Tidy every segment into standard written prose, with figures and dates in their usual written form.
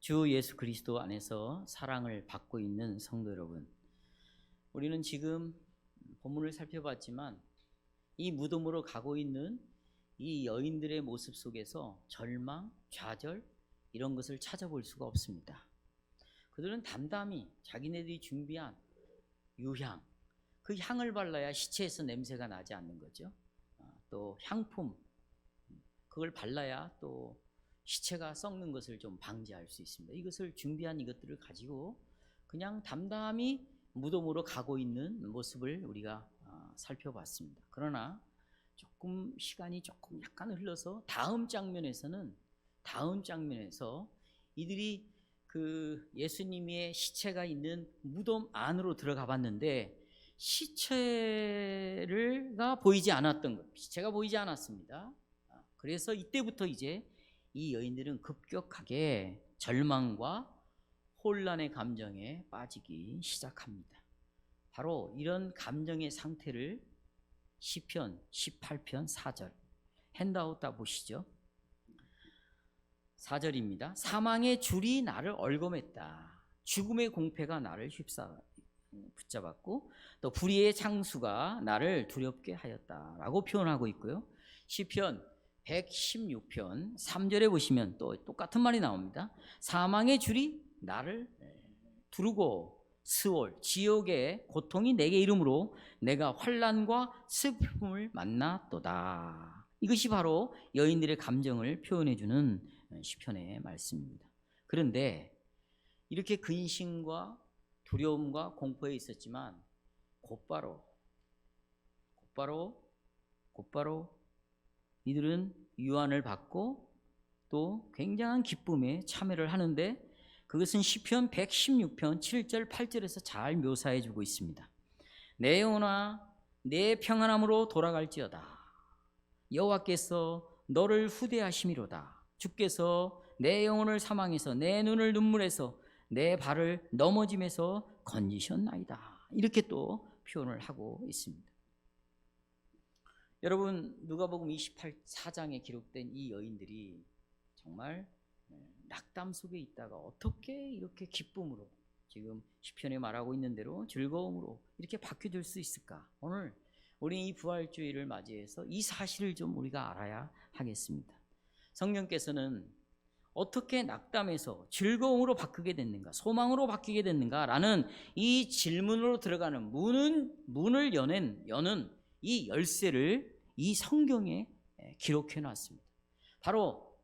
주 예수 그리스도 안에서 사랑을 받고 있는 성도 여러분, 우리는 지금 본문을 살펴봤지만 이 무덤으로 가고 있는 이 여인들의 모습 속에서 절망, 좌절 이런 것을 찾아볼 수가 없습니다. 그들은 담담히 자기네들이 준비한 유향, 그 향을 발라야 시체에서 냄새가 나지 않는 거죠. 또 향품, 그걸 발라야 또 시체가 썩는 것을 좀 방지할 수 있습니다. 이것을 준비한 이것들을 가지고 그냥 담담히 무덤으로 가고 있는 모습을 우리가 살펴봤습니다. 그러나 조금 시간이 약간 흘러서 다음 장면에서 이들이 그 예수님의 시체가 있는 무덤 안으로 들어가 봤는데 시체가 보이지 않았던 것, 시체가 보이지 않았습니다. 그래서 이때부터 이제 이 여인들은 급격하게 절망과 혼란의 감정에 빠지기 시작합니다. 바로 이런 감정의 상태를 시편 18편 4절 핸드아웃 다 보시죠. 4절입니다. 사망의 줄이 나를 얼검했다. 죽음의 공패가 나를 붙잡았고 또 불의의 창수가 나를 두렵게 하였다라고 표현하고 있고요. 시편 116편 3절에 보시면 또 똑같은 말이 나옵니다. 사망의 줄이 나를 두르고 스올 지옥의 고통이 내게 이름으로 내가 환난과 슬픔을 만났도다. 이것이 바로 여인들의 감정을 표현해주는 시편의 말씀입니다. 그런데 이렇게 근심과 두려움과 공포에 있었지만 곧바로 이들은 유안을 받고 또 굉장한 기쁨에 참여를 하는데 그것은 시편 116편 7절 8절에서 잘 묘사해 주고 있습니다. 내 영혼아 내 평안함으로 돌아갈지어다. 여호와께서 너를 후대하심이로다. 주께서 내 영혼을 사망에서 내 눈을 눈물에서 내 발을 넘어짐에서 건지셨나이다. 이렇게 또 표현을 하고 있습니다. 여러분, 누가복음 24장에 기록된 이 여인들이 정말 낙담 속에 있다가 어떻게 이렇게 기쁨으로, 지금 시편에 말하고 있는 대로 즐거움으로 이렇게 바뀌어질 수 있을까? 오늘 우리 이 부활주의를 맞이해서 이 사실을 좀 우리가 알아야 하겠습니다. 성령께서는 어떻게 낙담에서 즐거움으로 바뀌게 됐는가, 소망으로 바뀌게 됐는가라는 이 질문으로 들어가는 문을 여는 이 열쇠를 이 성경에 기록해 놨습니다. 바로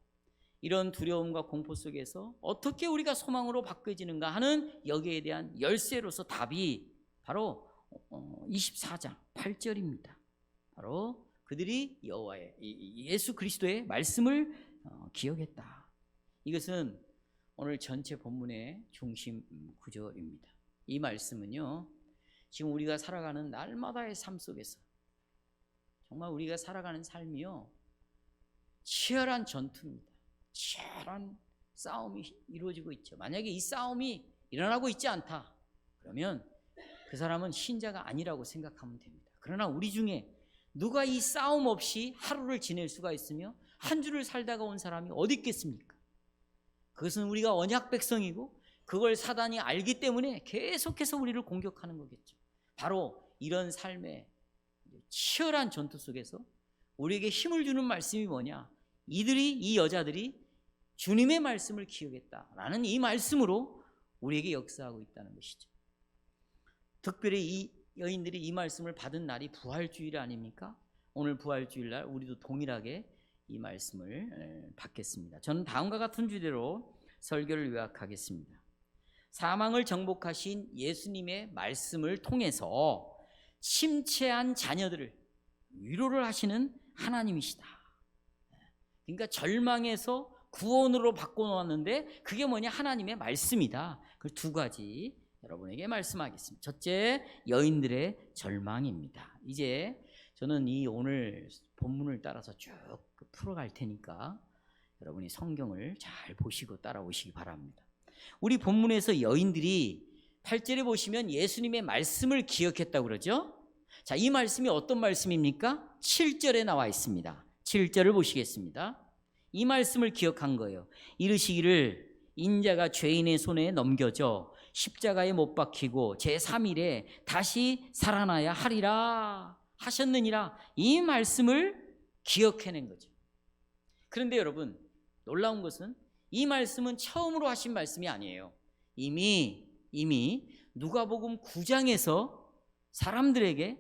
이런 두려움과 공포 속에서 어떻게 우리가 소망으로 바뀌어지는가 하는 여기에 대한 열쇠로서 답이 바로 24장 8절입니다. 바로 그들이 여호와의 예수 그리스도의 말씀을 기억했다. 이것은 오늘 전체 본문의 중심 구절입니다. 이 말씀은요, 지금 우리가 살아가는 날마다의 삶 속에서 정말 우리가 살아가는 삶이요, 치열한 전투입니다. 치열한 싸움이 이루어지고 있죠. 만약에 이 싸움이 일어나고 있지 않다, 그러면 그 사람은 신자가 아니라고 생각하면 됩니다. 그러나 우리 중에 누가 이 싸움 없이 하루를 지낼 수가 있으며 한 주를 살다가 온 사람이 어디 있겠습니까? 그것은 우리가 언약 백성이고 그걸 사단이 알기 때문에 계속해서 우리를 공격하는 거겠죠. 바로 이런 삶의 치열한 전투 속에서 우리에게 힘을 주는 말씀이 뭐냐? 이 여자들이 주님의 말씀을 기억했다라는 이 말씀으로 우리에게 역사하고 있다는 것이죠. 특별히 이 여인들이 이 말씀을 받은 날이 부활주일 아닙니까? 오늘 부활주일날 우리도 동일하게 이 말씀을 받겠습니다. 저는 다음과 같은 주제로 설교를 요약하겠습니다. 사망을 정복하신 예수님의 말씀을 통해서 침체한 자녀들을 위로를 하시는 하나님이시다. 그러니까 절망에서 구원으로 바꿔놓았는데 그게 뭐냐? 하나님의 말씀이다. 그 두 가지 여러분에게 말씀하겠습니다. 첫째, 여인들의 절망입니다. 이제 저는 이 오늘 본문을 따라서 쭉 풀어갈 테니까 여러분이 성경을 잘 보시고 따라오시기 바랍니다. 우리 본문에서 여인들이 8절에 보시면 예수님의 말씀을 기억했다고 그러죠. 자, 이 말씀이 어떤 말씀입니까? 7절에 나와 있습니다. 7절을 보시겠습니다. 이 말씀을 기억한 거예요. 이르시기를 인자가 죄인의 손에 넘겨져 십자가에 못 박히고 제3일에 다시 살아나야 하리라 하셨느니라, 이 말씀을 기억해낸 거죠. 그런데 여러분, 놀라운 것은 이 말씀은 처음으로 하신 말씀이 아니에요. 이미 누가복음 9장에서 사람들에게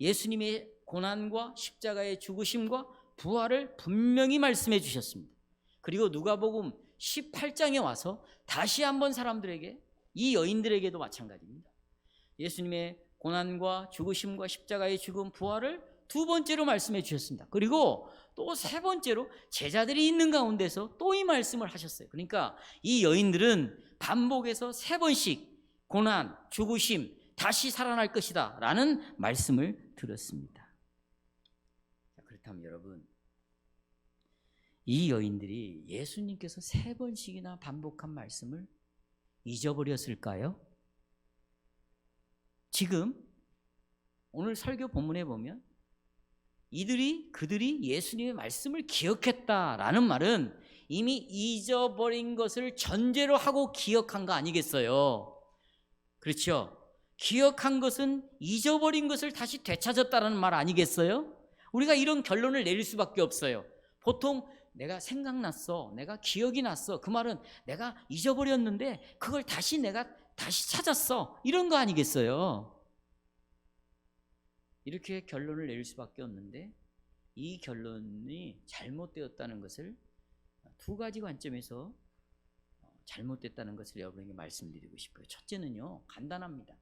예수님의 고난과 십자가의 죽으심과 부활을 분명히 말씀해 주셨습니다. 그리고 누가복음 18장에 와서 다시 한번 사람들에게, 이 여인들에게도 마찬가지입니다. 예수님의 고난과 죽으심과 십자가의 죽음, 부활을 두 번째로 말씀해 주셨습니다. 그리고 또 세 번째로 제자들이 있는 가운데서 또 이 말씀을 하셨어요. 그러니까 이 여인들은 반복해서 세 번씩 고난, 죽으심, 다시 살아날 것이다 라는 말씀을 들었습니다. 그렇다면 여러분, 이 여인들이 예수님께서 세 번씩이나 반복한 말씀을 잊어버렸을까요? 지금 오늘 설교 본문에 보면 그들이 예수님의 말씀을 기억했다라는 말은 이미 잊어버린 것을 전제로 하고 기억한 거 아니겠어요? 그렇죠? 기억한 것은 잊어버린 것을 다시 되찾았다는 말 아니겠어요? 우리가 이런 결론을 내릴 수밖에 없어요. 보통 내가 생각났어, 내가 기억이 났어, 그 말은 내가 잊어버렸는데 그걸 내가 다시 찾았어, 이런 거 아니겠어요? 이렇게 결론을 내릴 수밖에 없는데, 이 결론이 잘못되었다는 것을 두 가지 관점에서 잘못됐다는 것을 여러분에게 말씀드리고 싶어요. 첫째는요, 간단합니다.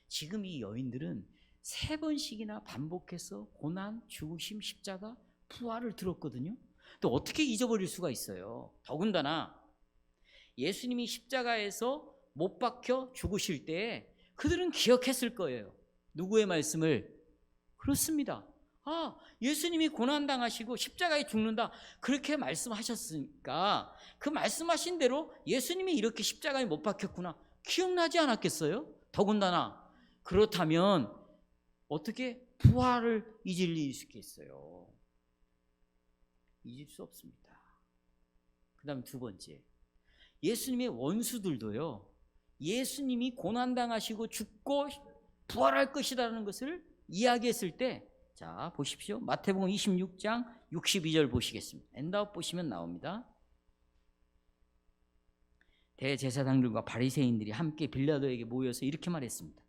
지금 이 여인들은 세 번씩이나 반복해서 고난, 죽으심, 십자가, 부활을 들었거든요. 또 어떻게 잊어버릴 수가 있어요? 더군다나 예수님이 십자가에서 못 박혀 죽으실 때 그들은 기억했을 거예요. 누구의 말씀을? 그렇습니다. 예수님이 고난당하시고 십자가에 죽는다, 그렇게 말씀하셨으니까 그 말씀하신 대로 예수님이 이렇게 십자가에 못 박혔구나, 기억나지 않았겠어요? 더군다나 그렇다면 어떻게 부활을 잊을 일이 있겠어요? 잊을 수 없습니다. 그 다음 두 번째, 예수님의 원수들도요, 예수님이 고난당하시고 죽고 부활할 것이라는 것을 이야기했을 때, 자 보십시오. 마태복음 26장 62절 보시겠습니다. 엔다웃 보시면 나옵니다. 대제사장들과 바리새인들이 함께 빌라도에게 모여서 이렇게 말했습니다.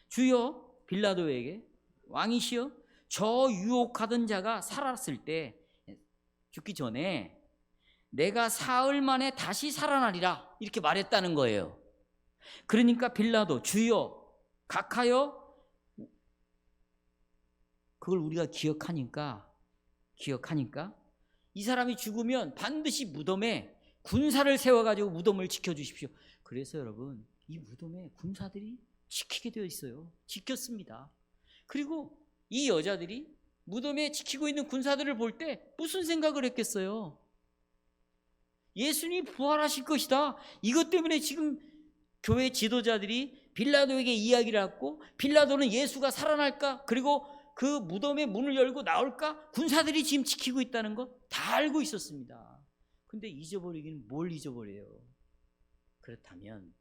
주여, 빌라도에게 왕이시여, 저 유혹하던 자가 살았을 때, 죽기 전에 내가 사흘 만에 다시 살아나리라, 이렇게 말했다는 거예요. 그러니까 빌라도, 주여, 각하여, 그걸 우리가 기억하니까 이 사람이 죽으면 반드시 무덤에 군사를 세워가지고 무덤을 지켜주십시오. 그래서 여러분, 이 무덤에 군사들이 지키게 되어 있어요. 지켰습니다. 그리고 이 여자들이 무덤에 지키고 있는 군사들을 볼 때 무슨 생각을 했겠어요? 예수님이 부활하실 것이다, 이것 때문에 지금 교회 지도자들이 빌라도에게 이야기를 하고, 빌라도는 예수가 살아날까, 그리고 그 무덤의 문을 열고 나올까, 군사들이 지금 지키고 있다는 거 다 알고 있었습니다. 근데 잊어버리기는 뭘 잊어버려요? 그렇다면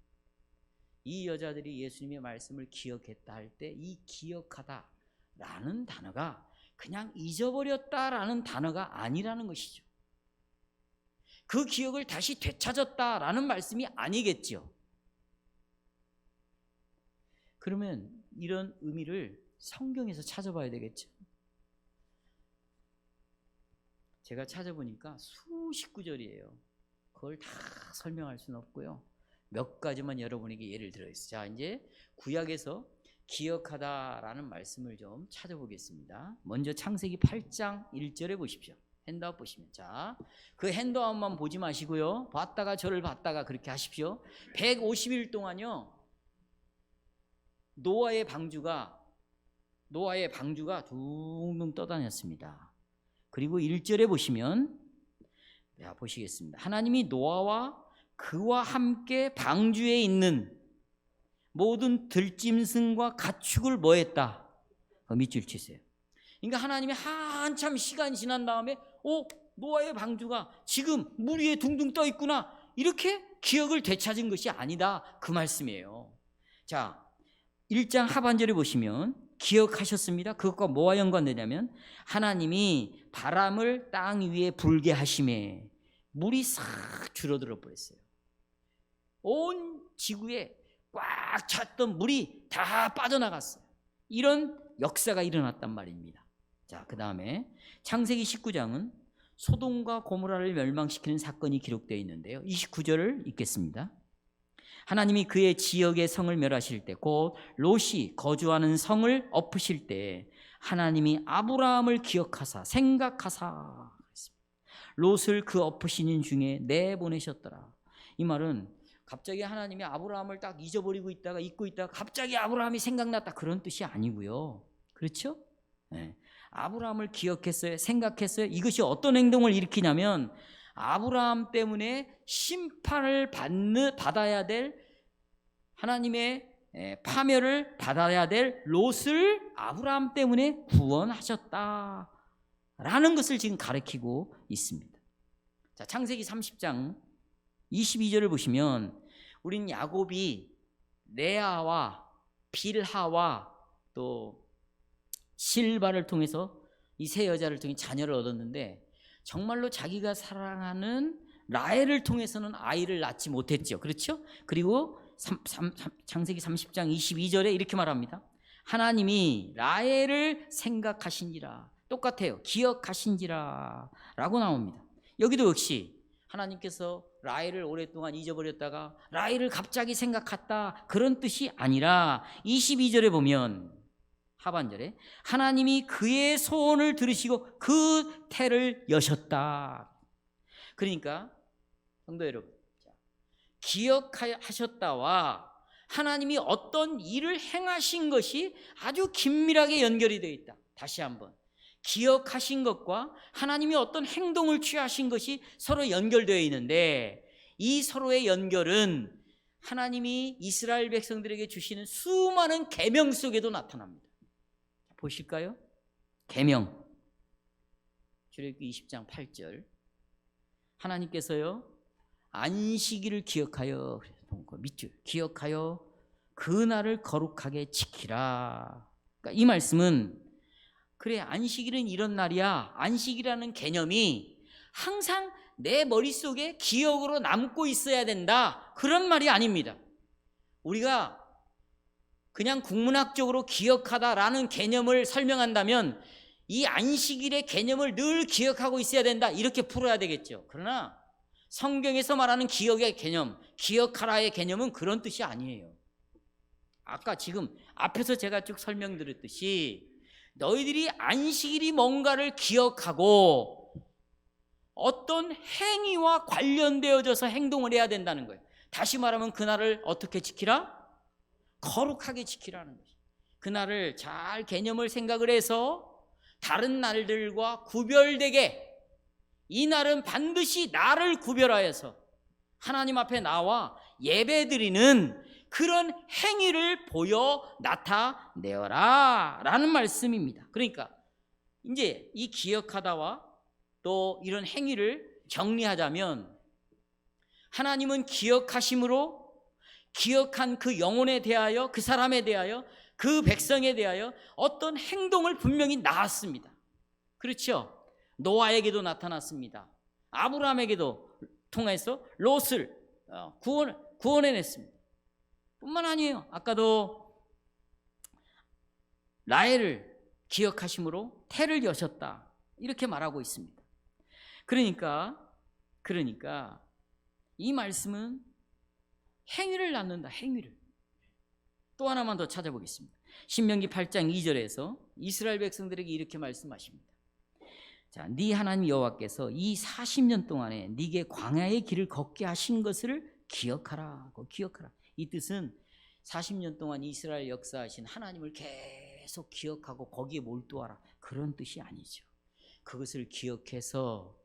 이 여자들이 예수님의 말씀을 기억했다 할 때, 이 기억하다 라는 단어가 그냥 잊어버렸다라는 단어가 아니라는 것이죠. 그 기억을 다시 되찾았다라는 말씀이 아니겠죠. 그러면 이런 의미를 성경에서 찾아봐야 되겠죠. 제가 찾아보니까 수십 구절이에요. 그걸 다 설명할 수는 없고요. 몇 가지만 여러분에게 예를 들어있어요. 자, 이제 구약에서 기억하다라는 말씀을 좀 찾아보겠습니다. 먼저 창세기 8장 1절에 보십시오. 핸드아웃 보시면, 자, 그 핸드아웃만 보지 마시고요, 봤다가 저를 봤다가 그렇게 하십시오. 150일 동안요, 노아의 방주가 둥둥 떠다녔습니다. 그리고 1절에 보시면, 자, 보시겠습니다. 하나님이 노아와 그와 함께 방주에 있는 모든 들짐승과 가축을 뭐 했다? 밑줄 치세요. 그러니까 하나님이 한참 시간이 지난 다음에 노아의 방주가 지금 물 위에 둥둥 떠 있구나, 이렇게 기억을 되찾은 것이 아니다, 그 말씀이에요. 자, 1장 하반절에 보시면 기억하셨습니다. 그것과 뭐와 연관되냐면 하나님이 바람을 땅 위에 불게 하심에 물이 싹 줄어들어 버렸어요. 온 지구에 꽉 찼던 물이 다 빠져나갔어요. 이런 역사가 일어났단 말입니다. 자, 그 다음에 창세기 19장은 소돔과 고모라를 멸망시키는 사건이 기록되어 있는데요. 29절을 읽겠습니다. 하나님이 그의 지역의 성을 멸하실 때, 곧 롯이 거주하는 성을 엎으실 때 하나님이 아브라함을 기억하사 생각하사 롯을 그 엎으시는 중에 내보내셨더라. 이 말은 갑자기 하나님이 아브라함을 딱 잊어버리고 있다가 잊고 있다가 갑자기 아브라함이 생각났다, 그런 뜻이 아니고요. 그렇죠? 네. 아브라함을 기억했어요, 생각했어요. 이것이 어떤 행동을 일으키냐면 아브라함 때문에 심판을 받아야 될, 하나님의 파멸을 받아야 될 롯을 아브라함 때문에 구원하셨다라는 것을 지금 가리키고 있습니다. 자, 창세기 30장 22절을 보시면 우린 야곱이 레아와 빌하와 또 실바를 통해서 이 세 여자를 통해 자녀를 얻었는데 정말로 자기가 사랑하는 라헬을 통해서는 아이를 낳지 못했죠. 그렇죠? 그리고 창세기 30장 22절에 이렇게 말합니다. 하나님이 라헬을 생각하신지라, 똑같아요. 기억하신지라 라고 나옵니다. 여기도 역시 하나님께서 라헬을 오랫동안 잊어버렸다가 라헬을 갑자기 생각했다, 그런 뜻이 아니라 22절에 보면 하반절에 하나님이 그의 소원을 들으시고 그 태를 여셨다. 그러니까 성도 여러분, 기억하셨다와 하나님이 어떤 일을 행하신 것이 아주 긴밀하게 연결이 되어 있다. 다시 한번, 기억하신 것과 하나님이 어떤 행동을 취하신 것이 서로 연결되어 있는데 이 서로의 연결은 하나님이 이스라엘 백성들에게 주시는 수많은 계명 속에도 나타납니다. 보실까요? 계명, 출애굽기 20장 8절, 하나님께서요 안식일을 기억하여, 밑줄 기억하여 그날을 거룩하게 지키라. 그러니까 이 말씀은 그래, 안식일은 이런 날이야, 안식이라는 개념이 항상 내 머릿속에 기억으로 남고 있어야 된다, 그런 말이 아닙니다. 우리가 그냥 국문학적으로 기억하다라는 개념을 설명한다면 이 안식일의 개념을 늘 기억하고 있어야 된다, 이렇게 풀어야 되겠죠. 그러나 성경에서 말하는 기억의 개념, 기억하라의 개념은 그런 뜻이 아니에요. 아까 지금 앞에서 제가 쭉 설명드렸듯이 너희들이 안식일이 뭔가를 기억하고 어떤 행위와 관련되어져서 행동을 해야 된다는 거예요. 다시 말하면 그날을 어떻게 지키라? 거룩하게 지키라는 거죠. 그날을 잘 개념을 생각을 해서 다른 날들과 구별되게, 이 날은 반드시 나를 구별하여서 하나님 앞에 나와 예배드리는 그런 행위를 보여 나타내어라 라는 말씀입니다. 그러니까 이제 이 기억하다와 또 이런 행위를 정리하자면, 하나님은 기억하심으로 기억한 그 영혼에 대하여, 그 사람에 대하여, 그 백성에 대하여 어떤 행동을 분명히 낳았습니다. 그렇죠? 노아에게도 나타났습니다. 아브라함에게도 통해서 롯을 구원해냈습니다. 뿐만 아니에요. 아까도 라헬을 기억하심으로 태를 여셨다, 이렇게 말하고 있습니다. 그러니까 이 말씀은 행위를 낳는다, 행위를. 또 하나만 더 찾아보겠습니다. 신명기 8장 2절에서 이스라엘 백성들에게 이렇게 말씀하십니다. 자, 네 하나님 여호와께서 이 40년 동안에 네게 광야의 길을 걷게 하신 것을 기억하라. 기억하라. 이 뜻은 40년 동안 이스라엘 역사하신 하나님을 계속 기억하고 거기에 몰두하라, 그런 뜻이 아니죠. 그것을 기억해서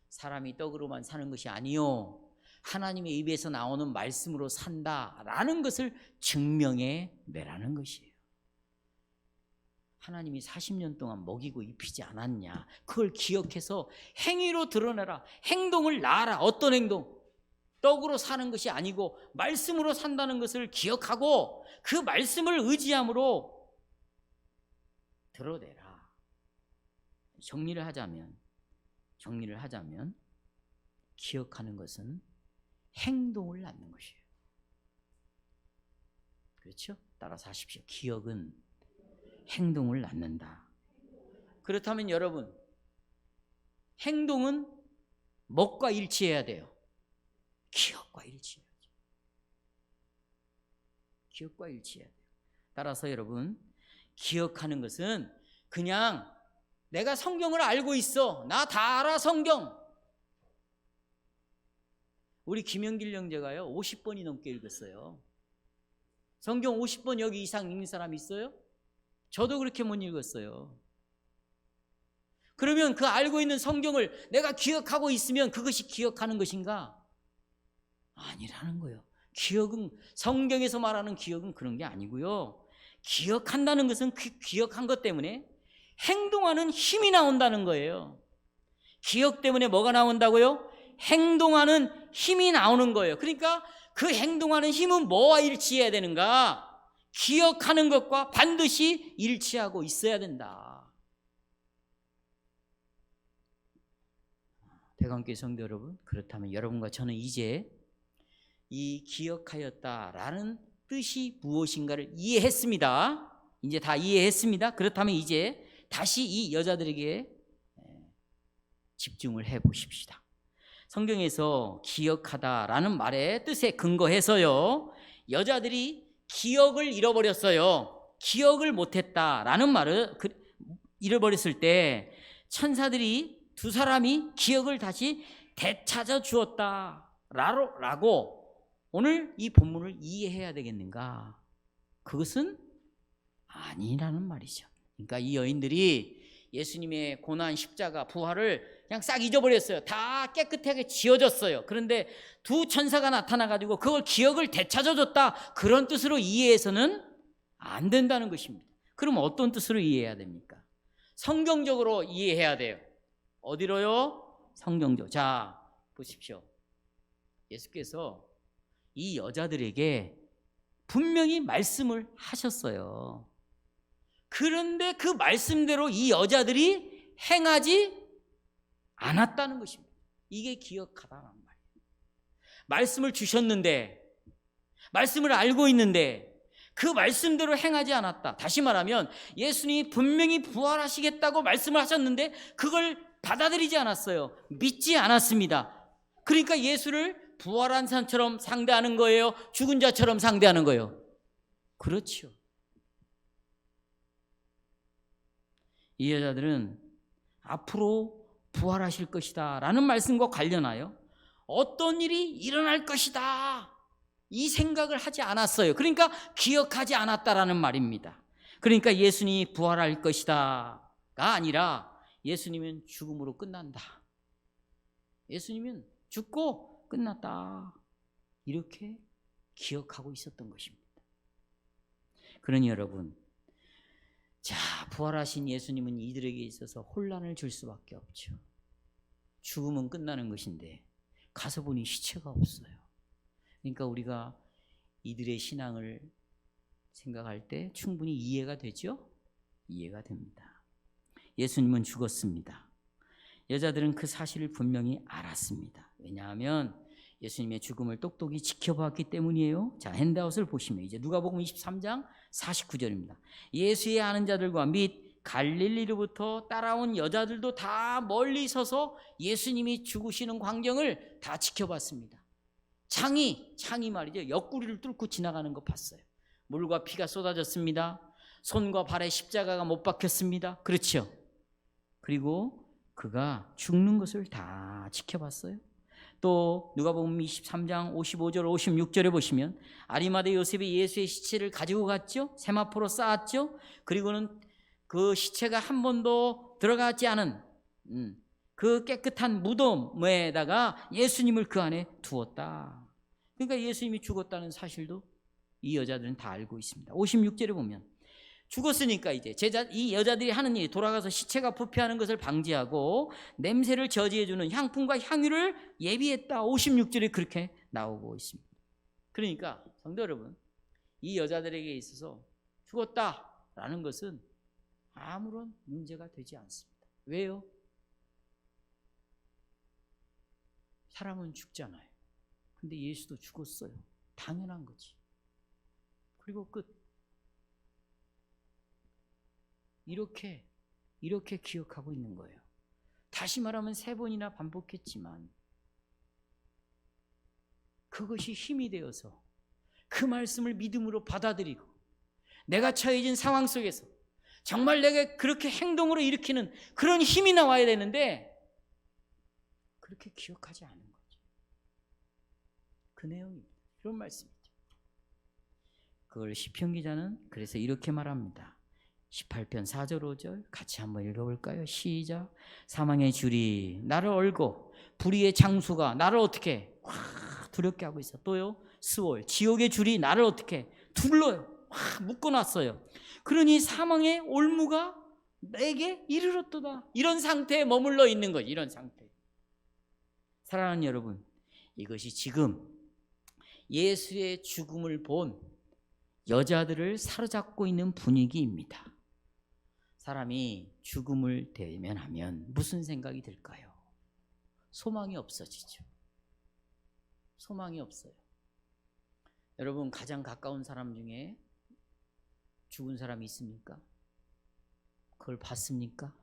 사람이 떡으로만 사는 것이 아니요, 하나님의 입에서 나오는 말씀으로 산다라는 것을 증명해 내라는 것이에요. 하나님이 40년 동안 먹이고 입히지 않았냐, 그걸 기억해서 행위로 드러내라, 행동을 낳아라. 어떤 행동? 떡으로 사는 것이 아니고 말씀으로 산다는 것을 기억하고 그 말씀을 의지함으로 드러내라. 정리를 하자면 기억하는 것은 행동을 낳는 것이에요. 그렇죠? 따라서 하십시오. 기억은 행동을 낳는다. 그렇다면 여러분, 행동은 뭐과 일치해야 돼요? 기억과 일치해야죠. 기억과 일치해야 돼요. 따라서 여러분, 기억하는 것은 그냥 내가 성경을 알고 있어. 나 다 알아, 성경. 우리 김영길 형제가요 50번이 넘게 읽었어요. 성경 50번 여기 이상 읽는 사람 있어요? 저도 그렇게 못 읽었어요. 그러면 그 알고 있는 성경을 내가 기억하고 있으면 그것이 기억하는 것인가? 아니라는 거예요. 기억은, 성경에서 말하는 기억은 그런 게 아니고요. 기억한다는 것은 그 기억한 것 때문에 행동하는 힘이 나온다는 거예요. 기억 때문에 뭐가 나온다고요? 행동하는 힘이 나오는 거예요. 그러니까 그 행동하는 힘은 뭐와 일치해야 되는가? 기억하는 것과 반드시 일치하고 있어야 된다. 대관교회 성도 여러분, 그렇다면 여러분과 저는 이제 이 기억하였다라는 뜻이 무엇인가를 이해했습니다. 이제 다 이해했습니다. 그렇다면 이제 다시 이 여자들에게 집중을 해 보십시다. 성경에서 기억하다라는 말의 뜻에 근거해서요, 여자들이 기억을 잃어버렸어요. 기억을 못했다라는 말을 잃어버렸을 때 천사들이 두 사람이 기억을 다시 되찾아 주었다라고 오늘 이 본문을 이해해야 되겠는가? 그것은 아니라는 말이죠. 그러니까 이 여인들이 예수님의 고난, 십자가, 부활을 그냥 싹 잊어버렸어요. 다 깨끗하게 지어졌어요. 그런데 두 천사가 나타나가지고 그걸 기억을 되찾아줬다, 그런 뜻으로 이해해서는 안 된다는 것입니다. 그럼 어떤 뜻으로 이해해야 됩니까? 성경적으로 이해해야 돼요. 어디로요? 성경적. 자, 보십시오. 예수께서 이 여자들에게 분명히 말씀을 하셨어요. 그런데 그 말씀대로 이 여자들이 행하지 않았다는 것입니다. 이게 기억하다는 말이에요. 말씀을 주셨는데, 말씀을 알고 있는데 그 말씀대로 행하지 않았다. 다시 말하면 예수님이 분명히 부활하시겠다고 말씀을 하셨는데 그걸 받아들이지 않았어요. 믿지 않았습니다. 그러니까 예수를 부활한 사람처럼 상대하는 거예요? 죽은 자처럼 상대하는 거예요? 그렇죠. 이 여자들은 앞으로 부활하실 것이다 라는 말씀과 관련하여 어떤 일이 일어날 것이다, 이 생각을 하지 않았어요. 그러니까 기억하지 않았다라는 말입니다. 그러니까 예수님이 부활할 것이다가 아니라 예수님은 죽음으로 끝난다, 예수님은 죽고 끝났다, 이렇게 기억하고 있었던 것입니다. 그러니 여러분, 자, 부활하신 예수님은 이들에게 있어서 혼란을 줄 수밖에 없죠. 죽음은 끝나는 것인데 가서 보니 시체가 없어요. 그러니까 우리가 이들의 신앙을 생각할 때 충분히 이해가 되죠? 이해가 됩니다. 예수님은 죽었습니다. 여자들은 그 사실을 분명히 알았습니다. 왜냐하면 예수님의 죽음을 똑똑히 지켜봤기 때문이에요. 자, 핸드아웃을 보시면 이제 누가복음 23장 49절입니다. 예수의 아는 자들과 및 갈릴리로부터 따라온 여자들도 다 멀리 서서 예수님이 죽으시는 광경을 다 지켜봤습니다. 창이 말이죠. 옆구리를 뚫고 지나가는 거 봤어요. 물과 피가 쏟아졌습니다. 손과 발에 십자가가 못 박혔습니다. 그렇죠? 그리고 그가 죽는 것을 다 지켜봤어요. 또 누가복음 23장 55절 56절에 보시면 아리마대 요셉이 예수의 시체를 가지고 갔죠. 세마포로 쌓았죠. 그리고는 그 시체가 한 번도 들어가지 않은 그 깨끗한 무덤에다가 예수님을 그 안에 두었다. 그러니까 예수님이 죽었다는 사실도 이 여자들은 다 알고 있습니다. 56절에 보면 죽었으니까 이제 이 여자들이 하는 일이 돌아가서 시체가 부패하는 것을 방지하고 냄새를 저지해주는 향품과 향유를 예비했다. 56절에 그렇게 나오고 있습니다. 그러니까 성도 여러분, 이 여자들에게 있어서 죽었다라는 것은 아무런 문제가 되지 않습니다. 왜요? 사람은 죽잖아요. 근데 예수도 죽었어요. 당연한 거지. 그리고 끝. 이렇게 기억하고 있는 거예요. 다시 말하면 3번이나 반복했지만 그것이 힘이 되어서 그 말씀을 믿음으로 받아들이고 내가 처해진 상황 속에서 정말 내가 그렇게 행동으로 일으키는 그런 힘이 나와야 되는데 그렇게 기억하지 않은 거죠. 그 내용입니다. 이런 말씀이죠. 그걸 시편 기자는 그래서 이렇게 말합니다. 18편 4절 5절 같이 한번 읽어볼까요? 시작. 사망의 줄이 나를 얼고 불의의 장수가 나를 어떻게 두렵게 하고 있어. 또요, 스월 지옥의 줄이 나를 어떻게 둘러요. 묶어놨어요. 그러니 사망의 올무가 내게 이르렀도다. 이런 상태에 머물러 있는 거지. 이런 상태. 사랑하는 여러분, 이것이 지금 예수의 죽음을 본 여자들을 사로잡고 있는 분위기입니다. 사람이 죽음을 대면하면 무슨 생각이 들까요? 소망이 없어지죠. 소망이 없어요. 여러분, 가장 가까운 사람 중에 죽은 사람이 있습니까? 그걸 봤습니까?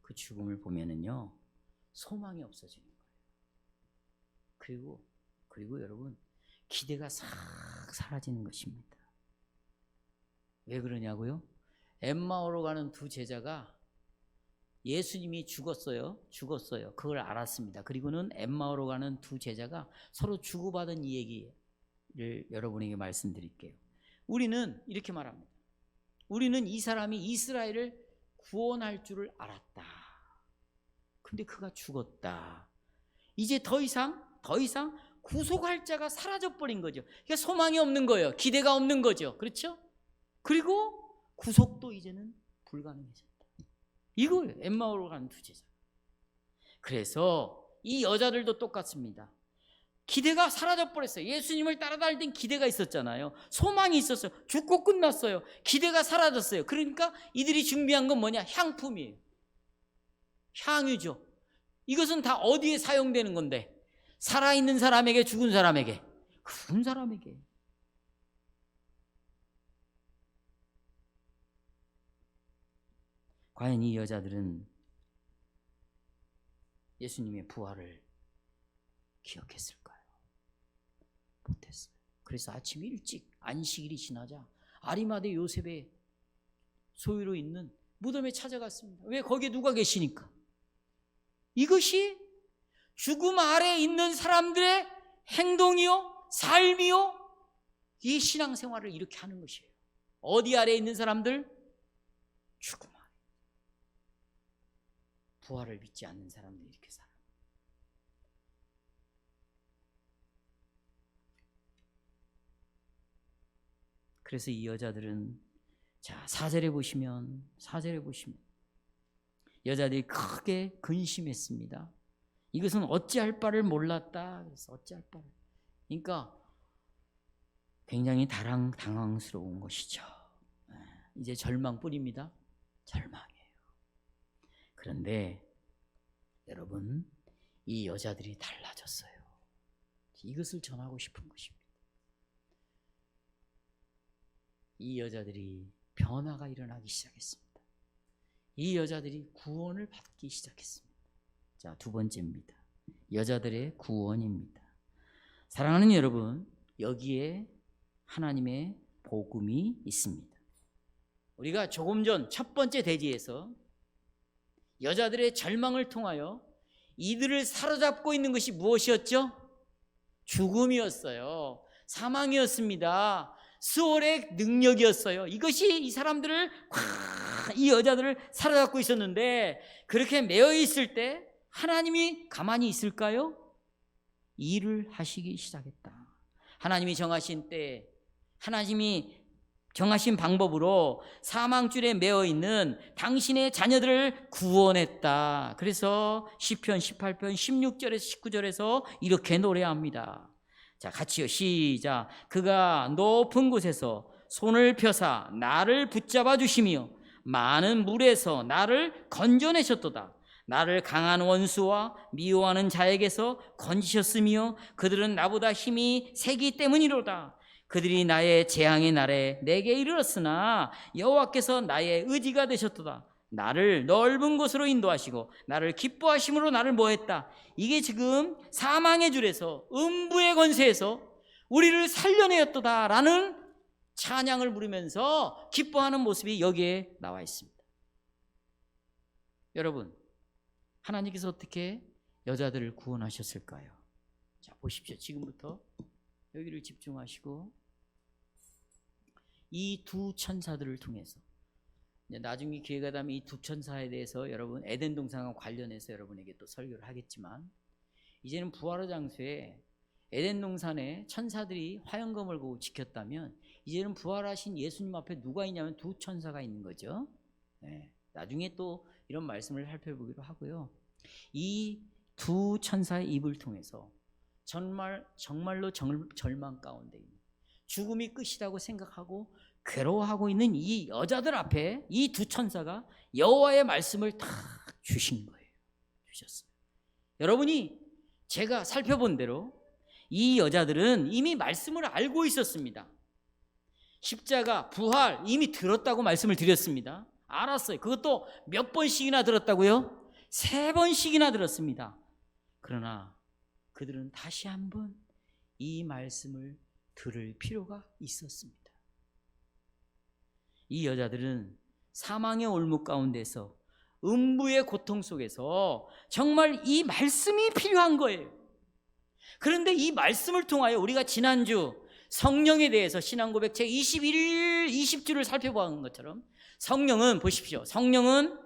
그 죽음을 보면은요, 소망이 없어지는 거예요. 그리고 여러분, 기대가 싹 사라지는 것입니다. 왜 그러냐고요? 엠마오로 가는 두 제자가 예수님이 죽었어요. 그걸 알았습니다. 그리고는 엠마오로 가는 두 제자가 서로 주고받은 이 얘기를 여러분에게 말씀드릴게요. 우리는 이렇게 말합니다. 우리는 이 사람이 이스라엘을 구원할 줄을 알았다. 근데 그가 죽었다. 이제 더 이상 구속할 자가 사라져버린 거죠. 그러니까 소망이 없는 거예요. 기대가 없는 거죠. 그렇죠? 그리고 구속도 이제는 불가능해졌다. 이거예요. 엠마오로 가는 두 제자. 그래서 이 여자들도 똑같습니다. 기대가 사라져버렸어요. 예수님을 따라다닐 땐 기대가 있었잖아요. 소망이 있었어요. 죽고 끝났어요. 기대가 사라졌어요. 그러니까 이들이 준비한 건 뭐냐? 향품이에요. 향유죠. 이것은 다 어디에 사용되는 건데? 살아있는 사람에게, 죽은 사람에게? 죽은 사람에게. 과연 이 여자들은 예수님의 부활을 기억했을까요? 못했어요. 그래서 아침 일찍 안식일이 지나자 아리마대 요셉의 소유로 있는 무덤에 찾아갔습니다. 왜? 거기에 누가 계시니까. 이것이 죽음 아래에 있는 사람들의 행동이요, 삶이요, 이 신앙생활을 이렇게 하는 것이에요. 어디 아래에 있는 사람들? 죽음 아래. 부활을 믿지 않는 사람들이 이렇게 살아요. 그래서 이 여자들은, 자, 4절에 보시면 여자들이 크게 근심했습니다. 이것은 어찌할 바를 몰랐다. 그래서 어찌할 바를. 그러니까 굉장히 당황스러운 것이죠. 이제 절망뿐입니다. 절망이에요. 그런데 여러분, 이 여자들이 달라졌어요. 이것을 전하고 싶은 것입니다. 이 여자들이 변화가 일어나기 시작했습니다. 이 여자들이 구원을 받기 시작했습니다. 자, 두 번째입니다. 여자들의 구원입니다. 사랑하는 여러분, 여기에 하나님의 복음이 있습니다. 우리가 조금 전 첫 번째 대지에서 여자들의 절망을 통하여 이들을 사로잡고 있는 것이 무엇이었죠? 죽음이었어요. 사망이었습니다. 스월의 능력이었어요. 이것이 이 사람들을, 이 여자들을 사로잡고 있었는데, 그렇게 매여 있을 때 하나님이 가만히 있을까요? 일을 하시기 시작했다. 하나님이 정하신 때, 하나님이 정하신 방법으로 사망줄에 매어 있는 당신의 자녀들을 구원했다. 그래서 시편 18편 16절에서 19절에서 이렇게 노래합니다. 자, 같이요. 시작. 그가 높은 곳에서 손을 펴사 나를 붙잡아 주시며 많은 물에서 나를 건져내셨도다. 나를 강한 원수와 미워하는 자에게서 건지셨으며 그들은 나보다 힘이 세기 때문이로다. 그들이 나의 재앙의 날에 내게 이르렀으나 여호와께서 나의 의지가 되셨도다. 나를 넓은 곳으로 인도하시고 나를 기뻐하심으로 나를 뭐했다. 이게 지금 사망의 줄에서 음부의 권세에서 우리를 살려내었도다라는 찬양을 부르면서 기뻐하는 모습이 여기에 나와 있습니다. 여러분, 하나님께서 어떻게 여자들을 구원하셨을까요? 자, 보십시오. 지금부터 여기를 집중하시고 이 두 천사들을 통해서 나중에 기회가 되면 이 두 천사에 대해서 여러분 에덴 동산과 관련해서 여러분에게 또 설교를 하겠지만, 이제는 부활의 장소에 에덴 동산에 천사들이 화영검을 보고 지켰다면 이제는 부활하신 예수님 앞에 누가 있냐면 두 천사가 있는 거죠. 네, 나중에 또 이런 말씀을 살펴보기로 하고요. 이 두 천사의 입을 통해서 정말로 절망 가운데 있는, 죽음이 끝이라고 생각하고 괴로워하고 있는 이 여자들 앞에 이 두 천사가 여호와의 말씀을 다 주신 거예요. 주셨어요. 여러분이 제가 살펴본 대로 이 여자들은 이미 말씀을 알고 있었습니다. 십자가, 부활 이미 들었다고 말씀을 드렸습니다. 알았어요. 그것도 몇 번씩이나 들었다고요? 3번씩이나 들었습니다. 그러나 그들은 다시 한번 이 말씀을 들을 필요가 있었습니다. 이 여자들은 사망의 올무 가운데서 음부의 고통 속에서 정말 이 말씀이 필요한 거예요. 그런데 이 말씀을 통하여 우리가 지난주 성령에 대해서 신앙고백 제 21, 20주를 살펴보는 것처럼 성령은, 보십시오, 성령은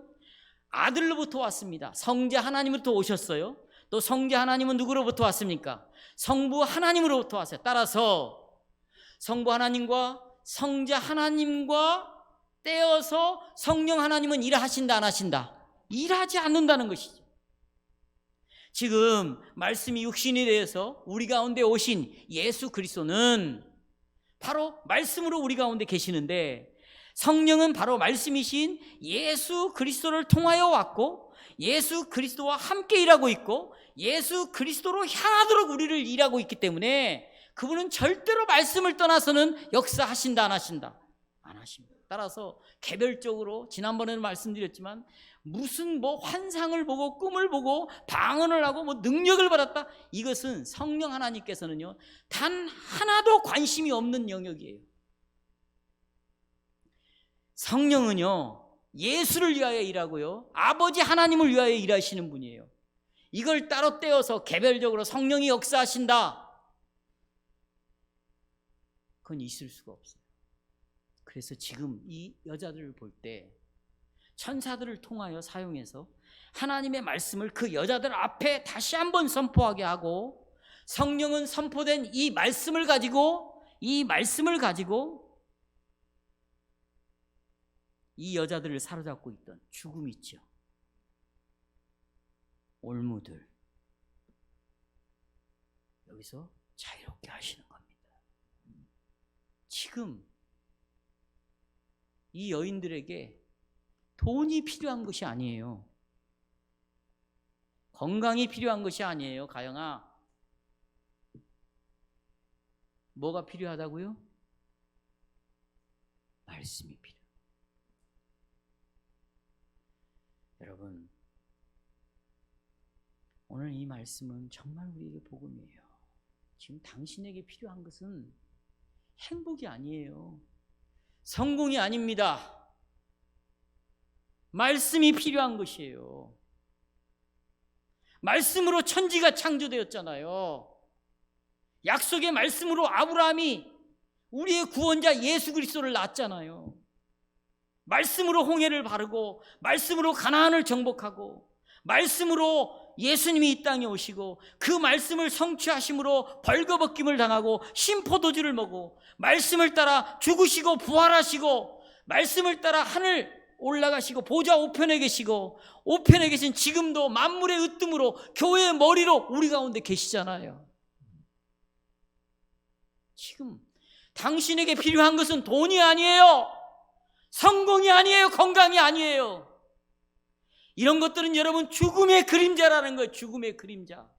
아들로부터 왔습니다. 성자 하나님으로부터 오셨어요. 또 성자 하나님은 누구로부터 왔습니까? 성부 하나님으로부터 왔어요. 따라서 성부 하나님과 성자 하나님과 떼어서 성령 하나님은 일하신다 안 하신다? 일하지 않는다는 것이죠. 지금 말씀이 육신이 되어서 우리 가운데 오신 예수 그리스도는 바로 말씀으로 우리 가운데 계시는데, 성령은 바로 말씀이신 예수 그리스도를 통하여 왔고 예수 그리스도와 함께 일하고 있고 예수 그리스도로 향하도록 우리를 일하고 있기 때문에 그분은 절대로 말씀을 떠나서는 역사하신다 안 하신다? 안 하십니다. 따라서 개별적으로 지난번에는 말씀드렸지만 무슨 환상을 보고 꿈을 보고 방언을 하고 능력을 받았다, 이것은 성령 하나님께서는요 단 하나도 관심이 없는 영역이에요. 성령은요 예수를 위하여 일하고요 아버지 하나님을 위하여 일하시는 분이에요. 이걸 따로 떼어서 개별적으로 성령이 역사하신다, 그건 있을 수가 없어요. 그래서 지금 이 여자들을 볼 때 천사들을 통하여 사용해서 하나님의 말씀을 그 여자들 앞에 다시 한번 선포하게 하고, 성령은 선포된 이 말씀을 가지고 이 여자들을 사로잡고 있던 죽음이 있죠. 올무들, 여기서 자유롭게 하시는 겁니다. 지금 이 여인들에게 돈이 필요한 것이 아니에요. 건강이 필요한 것이 아니에요. 가영아, 뭐가 필요하다고요? 말씀이 필요해요. 여러분, 오늘 이 말씀은 정말 우리에게 복음이에요. 지금 당신에게 필요한 것은 행복이 아니에요. 성공이 아닙니다. 말씀이 필요한 것이에요. 말씀으로 천지가 창조되었잖아요. 약속의 말씀으로 아브라함이 우리의 구원자 예수 그리스도를 낳았잖아요. 말씀으로 홍해를 바르고 말씀으로 가나안을 정복하고 말씀으로 예수님이 이 땅에 오시고 그 말씀을 성취하심으로 벌거벗김을 당하고 신포도주를 먹고 말씀을 따라 죽으시고 부활하시고 말씀을 따라 하늘 올라가시고 보좌 우편에 계시고 우편에 계신 지금도 만물의 으뜸으로 교회의 머리로 우리 가운데 계시잖아요. 지금 당신에게 필요한 것은 돈이 아니에요. 성공이 아니에요. 건강이 아니에요. 이런 것들은 여러분 죽음의 그림자라는 거예요. 죽음의 그림자.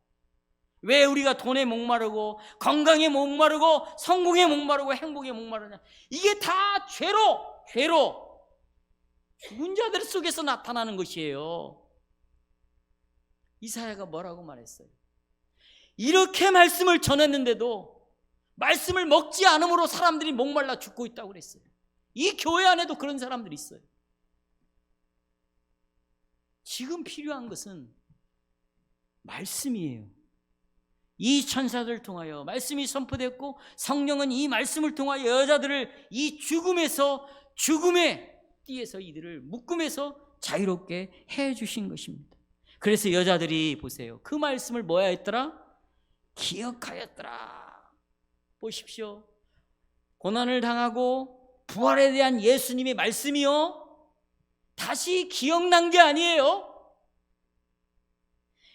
왜 우리가 돈에 목마르고 건강에 목마르고 성공에 목마르고 행복에 목마르냐? 이게 다 죄로 죽은 자들 속에서 나타나는 것이에요. 이사야가 뭐라고 말했어요? 이렇게 말씀을 전했는데도 말씀을 먹지 않음으로 사람들이 목말라 죽고 있다고 그랬어요. 이 교회 안에도 그런 사람들이 있어요. 지금 필요한 것은 말씀이에요. 이 천사들을 통하여 말씀이 선포됐고 성령은 이 말씀을 통하여 여자들을 이 죽음의 띠에서 이들을 묶음에서 자유롭게 해주신 것입니다. 그래서 여자들이 보세요. 그 말씀을 뭐야 했더라? 기억하였더라. 보십시오. 고난을 당하고 부활에 대한 예수님의 말씀이요 다시 기억난 게 아니에요.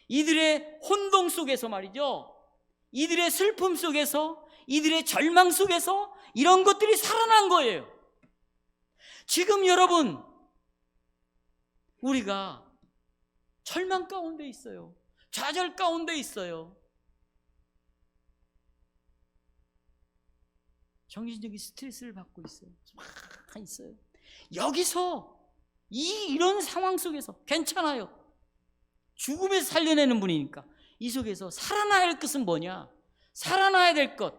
이들의 혼동 속에서 말이죠. 이들의 슬픔 속에서, 이들의 절망 속에서 이런 것들이 살아난 거예요. 지금 여러분, 우리가 절망 가운데 있어요. 좌절 가운데 있어요. 정신적인 스트레스를 받고 있어요. 막 있어요. 여기서 이런 상황 속에서 괜찮아요. 죽음에서 살려내는 분이니까 이 속에서 살아나야 할 것은 뭐냐? 살아나야 될 것.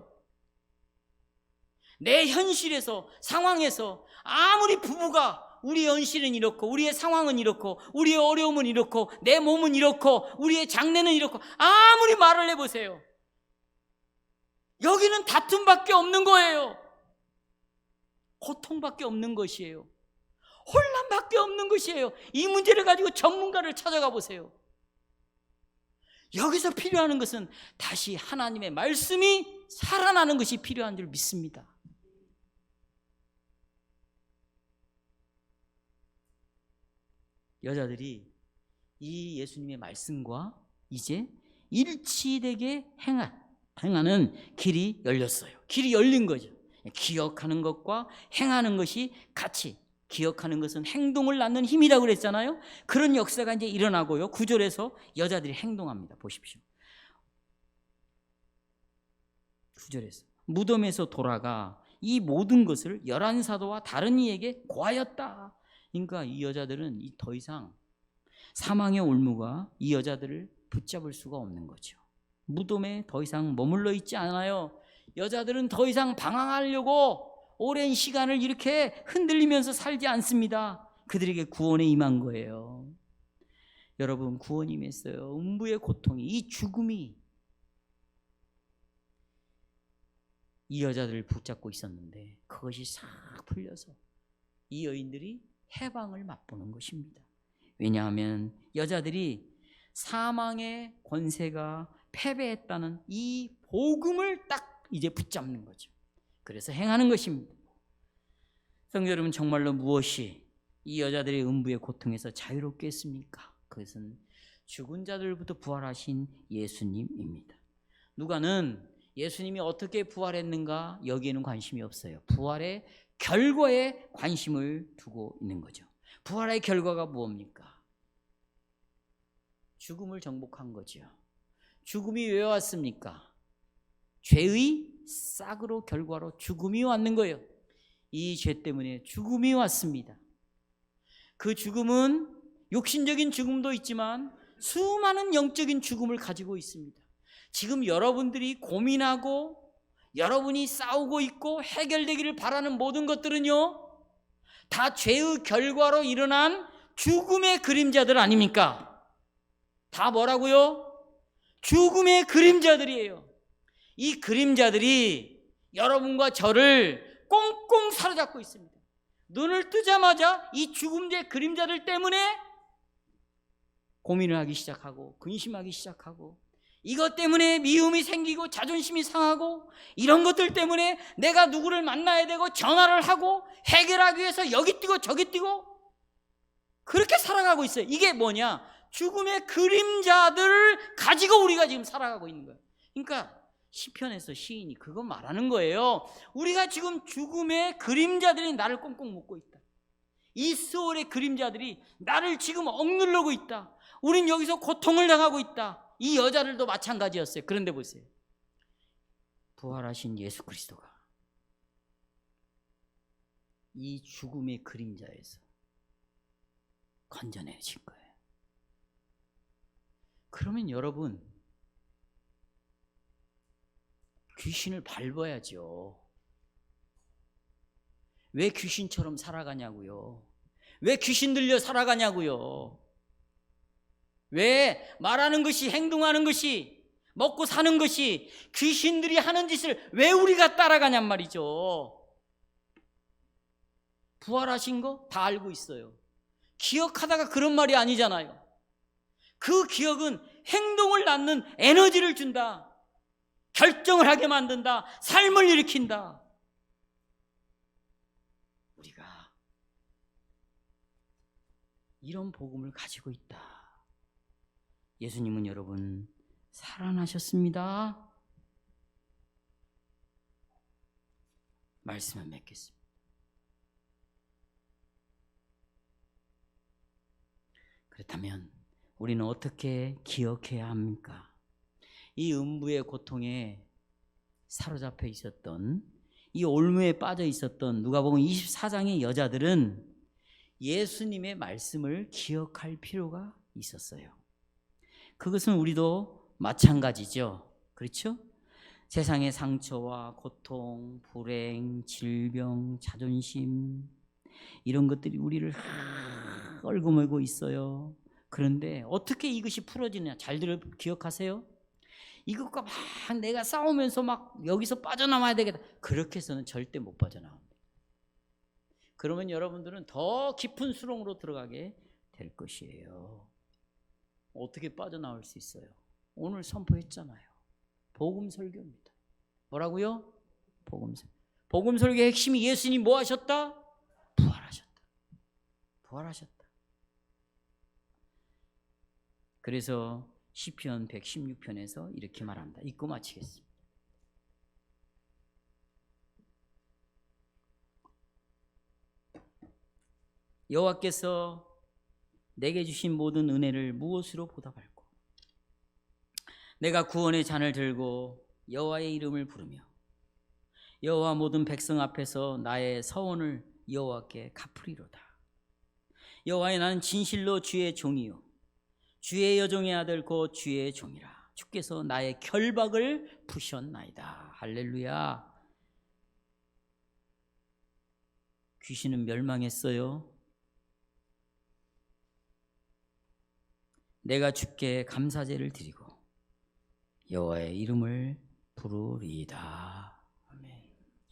내 현실에서 상황에서 아무리 부부가 우리의 현실은 이렇고 우리의 상황은 이렇고 우리의 어려움은 이렇고 내 몸은 이렇고 우리의 장래는 이렇고 아무리 말을 해보세요. 여기는 다툼밖에 없는 거예요. 고통밖에 없는 것이에요. 혼란밖에 없는 것이에요. 이 문제를 가지고 전문가를 찾아가 보세요. 여기서 필요한 것은 다시 하나님의 말씀이 살아나는 것이 필요한 줄 믿습니다. 여자들이 이 예수님의 말씀과 이제 일치되게 행하는 길이 열렸어요. 길이 열린 거죠. 기억하는 것과 행하는 것이 같이, 기억하는 것은 행동을 낳는 힘이라고 그랬잖아요. 그런 역사가 이제 일어나고요. 9절에서 여자들이 행동합니다. 보십시오. 9절에서 무덤에서 돌아가 이 모든 것을 11사도와 다른 이에게 고하였다. 그러니까 이 여자들은 더 이상 사망의 올무가 이 여자들을 붙잡을 수가 없는 거죠. 무덤에 더 이상 머물러 있지 않아요. 여자들은 더 이상 방황하려고 오랜 시간을 이렇게 흔들리면서 살지 않습니다. 그들에게 구원에 임한 거예요. 여러분, 구원이 임했어요. 음부의 고통이, 이 죽음이 이 여자들을 붙잡고 있었는데 그것이 싹 풀려서 이 여인들이 해방을 맛보는 것입니다. 왜냐하면 여자들이 사망의 권세가 패배했다는 이 복음을 딱 이제 붙잡는 거죠. 그래서 행하는 것입니다. 성도 여러분, 정말로 무엇이 이 여자들의 음부의 고통에서 자유롭게 했습니까? 그것은 죽은 자들부터 부활하신 예수님입니다. 누가는 예수님이 어떻게 부활했는가 여기에는 관심이 없어요. 부활의 결과에 관심을 두고 있는 거죠. 부활의 결과가 무엇입니까? 죽음을 정복한 거죠. 죽음이 왜 왔습니까? 죄의 싹으로 결과로 죽음이 왔는 거예요. 이 죄 때문에 죽음이 왔습니다. 그 죽음은 육신적인 죽음도 있지만 수많은 영적인 죽음을 가지고 있습니다. 지금 여러분들이 고민하고 여러분이 싸우고 있고 해결되기를 바라는 모든 것들은요, 다 죄의 결과로 일어난 죽음의 그림자들 아닙니까? 다 뭐라고요? 죽음의 그림자들이에요. 이 그림자들이 여러분과 저를 꽁꽁 사로잡고 있습니다. 눈을 뜨자마자 이 죽음의 그림자들 때문에 고민을 하기 시작하고 근심하기 시작하고 이것 때문에 미움이 생기고 자존심이 상하고 이런 것들 때문에 내가 누구를 만나야 되고 전화를 하고 해결하기 위해서 여기 뛰고 저기 뛰고 그렇게 살아가고 있어요. 이게 뭐냐? 죽음의 그림자들을 가지고 우리가 지금 살아가고 있는 거예요. 그러니까 시편에서 시인이 그거 말하는 거예요. 우리가 지금 죽음의 그림자들이 나를 꽁꽁 묶고 있다. 이 수월의 그림자들이 나를 지금 억누르고 있다. 우린 여기서 고통을 당하고 있다. 이 여자들도 마찬가지였어요. 그런데 보세요. 부활하신 예수 그리스도가 이 죽음의 그림자에서 건져내신 거예요. 그러면 여러분, 귀신을 밟아야죠. 왜 귀신처럼 살아가냐고요? 왜 귀신 들려 살아가냐고요? 왜 말하는 것이, 행동하는 것이, 먹고 사는 것이 귀신들이 하는 짓을 왜 우리가 따라가냔 말이죠. 부활하신 거 다 알고 있어요. 기억하다가 그런 말이 아니잖아요. 그 기억은 행동을 낳는 에너지를 준다. 결정을 하게 만든다. 삶을 일으킨다. 우리가 이런 복음을 가지고 있다. 예수님은 여러분 살아나셨습니다. 말씀을 맺겠습니다. 그렇다면 우리는 어떻게 기억해야 합니까? 이 음부의 고통에 사로잡혀 있었던, 이 올무에 빠져 있었던 누가복음 24장의 여자들은 예수님의 말씀을 기억할 필요가 있었어요. 그것은 우리도 마찬가지죠. 그렇죠? 세상의 상처와 고통, 불행, 질병, 자존심, 이런 것들이 우리를 얽어매고 있어요. 그런데 어떻게 이것이 풀어지느냐? 잘들 기억하세요? 이것과 막 내가 싸우면서 막 여기서 빠져나와야 되겠다. 그렇게 해서는 절대 못 빠져나옵니다. 그러면 여러분들은 더 깊은 수렁으로 들어가게 될 것이에요. 어떻게 빠져나올 수 있어요? 오늘 선포했잖아요. 복음 설교입니다. 뭐라고요? 복음 설교. 복음 설교의 핵심이 예수님 뭐 하셨다? 부활하셨다. 부활하셨다. 그래서 시편 116편에서 이렇게 말합니다. 읽고 마치겠습니다. 여호와께서 내게 주신 모든 은혜를 무엇으로 보답할꼬? 내가 구원의 잔을 들고 여호와의 이름을 부르며 여호와 모든 백성 앞에서 나의 서원을 여호와께 갚으리로다. 여호와의 나는 진실로 주의 종이요 주의 여종의 아들 곧 주의 종이라. 주께서 나의 결박을 푸셨나이다. 할렐루야. 귀신은 멸망했어요. 내가 주께 감사제를 드리고 여호와의 이름을 부르리이다.